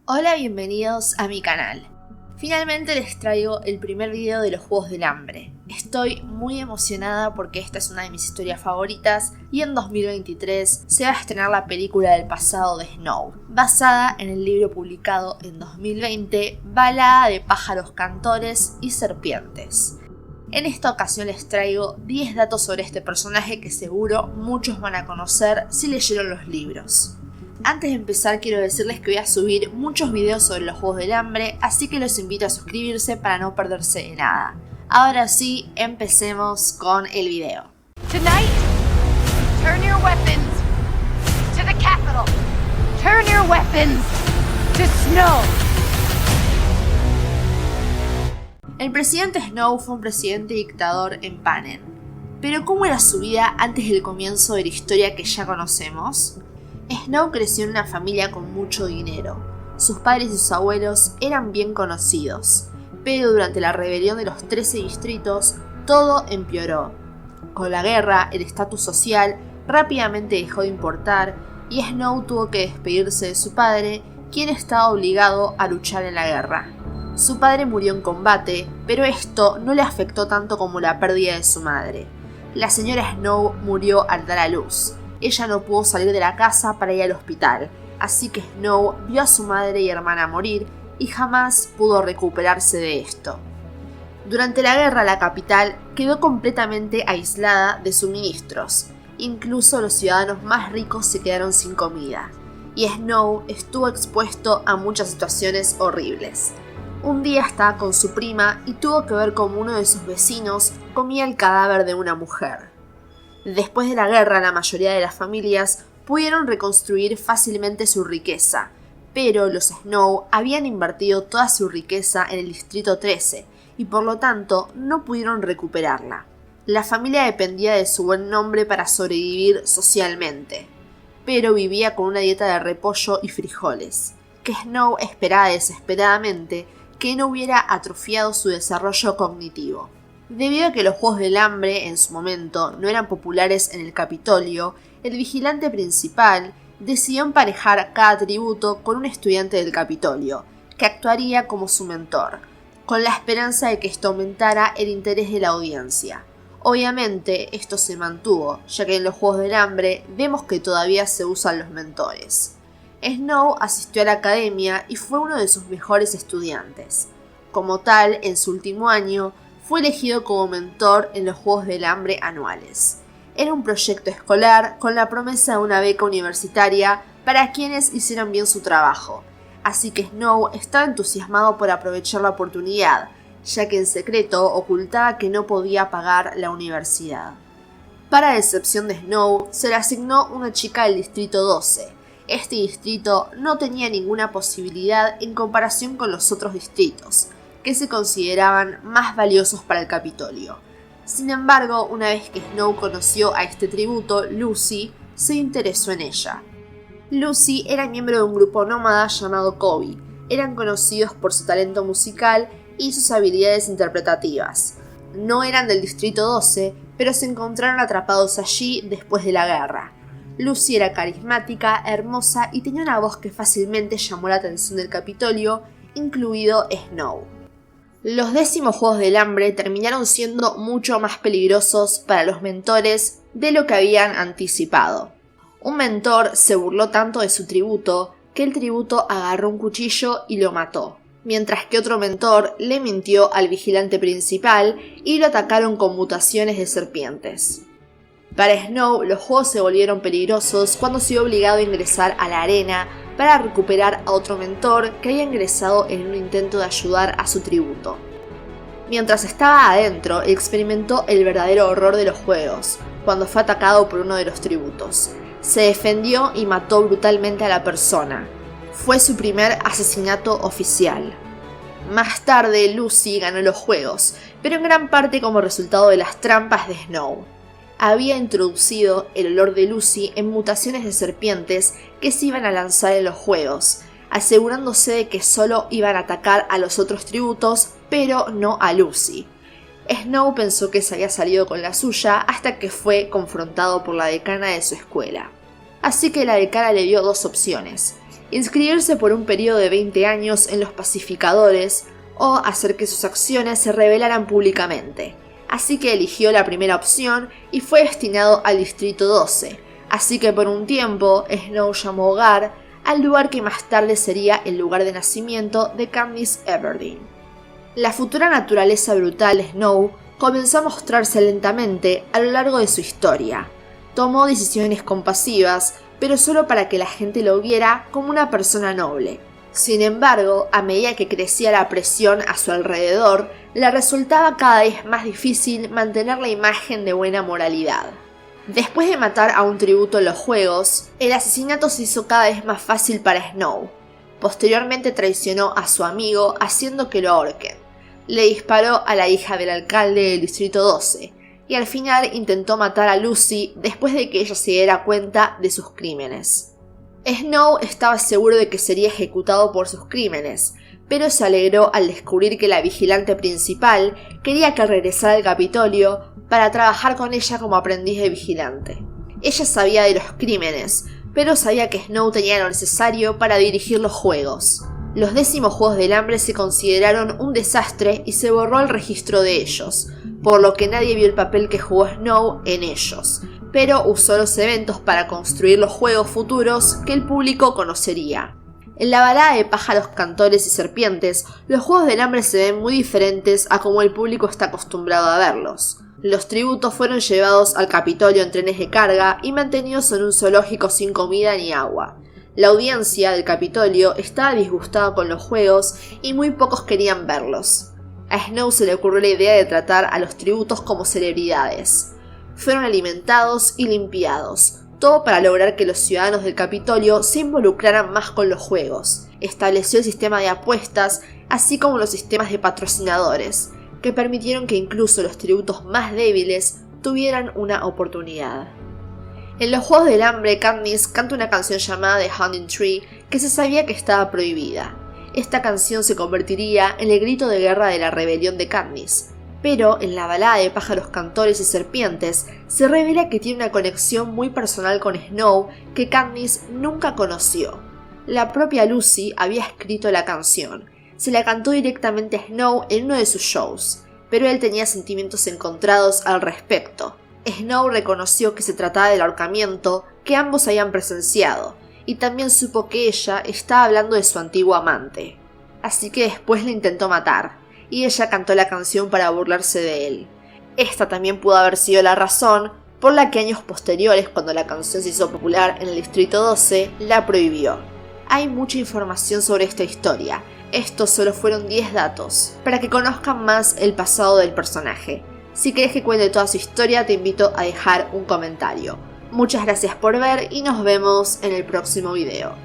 Hola, bienvenidos a mi canal. Finalmente les traigo el primer video de los Juegos del Hambre. Estoy muy emocionada porque esta es una de mis historias favoritas y en 2023 se va a estrenar la película del pasado de Snow, basada en el libro publicado en 2020, Balada de pájaros cantores y serpientes. En esta ocasión les traigo 10 datos sobre este personaje que seguro muchos van a conocer si leyeron los libros. Antes de empezar quiero decirles que voy a subir muchos videos sobre los Juegos del Hambre, así que los invito a suscribirse para no perderse de nada. Ahora sí, empecemos con el video. Tonight, turn your weapons to the capital. Turn your weapons to Snow. El presidente Snow fue un presidente dictador en Panem. Pero ¿cómo era su vida antes del comienzo de la historia que ya conocemos? Snow creció en una familia con mucho dinero. Sus padres y sus abuelos eran bien conocidos, pero durante la rebelión de los 13 distritos, todo empeoró. Con la guerra, el estatus social rápidamente dejó de importar y Snow tuvo que despedirse de su padre, quien estaba obligado a luchar en la guerra. Su padre murió en combate, pero esto no le afectó tanto como la pérdida de su madre. La señora Snow murió al dar a luz. Ella no pudo salir de la casa para ir al hospital, así que Snow vio a su madre y hermana morir y jamás pudo recuperarse de esto. Durante la guerra la capital quedó completamente aislada de suministros, incluso los ciudadanos más ricos se quedaron sin comida, y Snow estuvo expuesto a muchas situaciones horribles. Un día estaba con su prima y tuvo que ver cómo uno de sus vecinos comía el cadáver de una mujer. Después de la guerra, la mayoría de las familias pudieron reconstruir fácilmente su riqueza, pero los Snow habían invertido toda su riqueza en el Distrito 13 y por lo tanto no pudieron recuperarla. La familia dependía de su buen nombre para sobrevivir socialmente, pero vivía con una dieta de repollo y frijoles, que Snow esperaba desesperadamente que no hubiera atrofiado su desarrollo cognitivo. Debido a que los Juegos del Hambre en su momento no eran populares en el Capitolio, el vigilante principal decidió emparejar cada tributo con un estudiante del Capitolio, que actuaría como su mentor, con la esperanza de que esto aumentara el interés de la audiencia. Obviamente esto se mantuvo, ya que en los Juegos del Hambre vemos que todavía se usan los mentores. Snow asistió a la academia y fue uno de sus mejores estudiantes. Como tal, en su último año, fue elegido como mentor en los Juegos del Hambre anuales. Era un proyecto escolar con la promesa de una beca universitaria para quienes hicieran bien su trabajo, así que Snow estaba entusiasmado por aprovechar la oportunidad, ya que en secreto ocultaba que no podía pagar la universidad. Para decepción de Snow, se le asignó una chica del Distrito 12. Este distrito no tenía ninguna posibilidad en comparación con los otros distritos, que se consideraban más valiosos para el Capitolio. Sin embargo, una vez que Snow conoció a este tributo, Lucy se interesó en ella. Lucy era miembro de un grupo nómada llamado Kobe. Eran conocidos por su talento musical y sus habilidades interpretativas. No eran del Distrito 12, pero se encontraron atrapados allí después de la guerra. Lucy era carismática, hermosa y tenía una voz que fácilmente llamó la atención del Capitolio, incluido Snow. Los 10º Juegos del Hambre terminaron siendo mucho más peligrosos para los mentores de lo que habían anticipado. Un mentor se burló tanto de su tributo que el tributo agarró un cuchillo y lo mató, mientras que otro mentor le mintió al vigilante principal y lo atacaron con mutaciones de serpientes. Para Snow, los juegos se volvieron peligrosos cuando se vio obligado a ingresar a la arena para recuperar a otro mentor que había ingresado en un intento de ayudar a su tributo. Mientras estaba adentro, experimentó el verdadero horror de los juegos, cuando fue atacado por uno de los tributos. Se defendió y mató brutalmente a la persona. Fue su primer asesinato oficial. Más tarde, Lucy ganó los juegos, pero en gran parte como resultado de las trampas de Snow. Había introducido el olor de Lucy en mutaciones de serpientes que se iban a lanzar en los juegos, asegurándose de que solo iban a atacar a los otros tributos, pero no a Lucy. Snow pensó que se había salido con la suya hasta que fue confrontado por la decana de su escuela. Así que la decana le dio dos opciones: inscribirse por un periodo de 20 años en los pacificadores o hacer que sus acciones se revelaran públicamente. Así que eligió la primera opción y fue destinado al Distrito 12. Así que por un tiempo Snow llamó hogar al lugar que más tarde sería el lugar de nacimiento de Katniss Everdeen. La futura naturaleza brutal de Snow comenzó a mostrarse lentamente a lo largo de su historia. Tomó decisiones compasivas, pero solo para que la gente lo viera como una persona noble. Sin embargo, a medida que crecía la presión a su alrededor, le resultaba cada vez más difícil mantener la imagen de buena moralidad. Después de matar a un tributo en los juegos, el asesinato se hizo cada vez más fácil para Snow. Posteriormente traicionó a su amigo haciendo que lo ahorquen. Le disparó a la hija del alcalde del Distrito 12 y al final intentó matar a Lucy después de que ella se diera cuenta de sus crímenes. Snow estaba seguro de que sería ejecutado por sus crímenes, pero se alegró al descubrir que la vigilante principal quería que regresara al Capitolio para trabajar con ella como aprendiz de vigilante. Ella sabía de los crímenes, pero sabía que Snow tenía lo necesario para dirigir los juegos. Los 10º Juegos del Hambre se consideraron un desastre y se borró el registro de ellos, por lo que nadie vio el papel que jugó Snow en ellos, pero usó los eventos para construir los juegos futuros que el público conocería. En la balada de pájaros, cantores y serpientes, los Juegos del Hambre se ven muy diferentes a como el público está acostumbrado a verlos. Los tributos fueron llevados al Capitolio en trenes de carga y mantenidos en un zoológico sin comida ni agua. La audiencia del Capitolio estaba disgustada con los juegos y muy pocos querían verlos. A Snow se le ocurrió la idea de tratar a los tributos como celebridades. Fueron alimentados y limpiados, todo para lograr que los ciudadanos del Capitolio se involucraran más con los juegos. Estableció el sistema de apuestas, así como los sistemas de patrocinadores, que permitieron que incluso los tributos más débiles tuvieran una oportunidad. En los Juegos del Hambre, Katniss canta una canción llamada The Hunting Tree que se sabía que estaba prohibida. Esta canción se convertiría en el grito de guerra de la rebelión de Katniss, pero en la balada de pájaros, cantores y serpientes se revela que tiene una conexión muy personal con Snow que Katniss nunca conoció. La propia Lucy había escrito la canción. Se la cantó directamente a Snow en uno de sus shows, pero él tenía sentimientos encontrados al respecto. Snow reconoció que se trataba del ahorcamiento que ambos habían presenciado, y también supo que ella estaba hablando de su antiguo amante. Así que después la intentó matar, y ella cantó la canción para burlarse de él. Esta también pudo haber sido la razón por la que años posteriores, cuando la canción se hizo popular en el Distrito 12, la prohibió. Hay mucha información sobre esta historia. Estos solo fueron 10 datos, para que conozcan más el pasado del personaje. Si querés que cuente toda su historia, te invito a dejar un comentario. Muchas gracias por ver y nos vemos en el próximo video.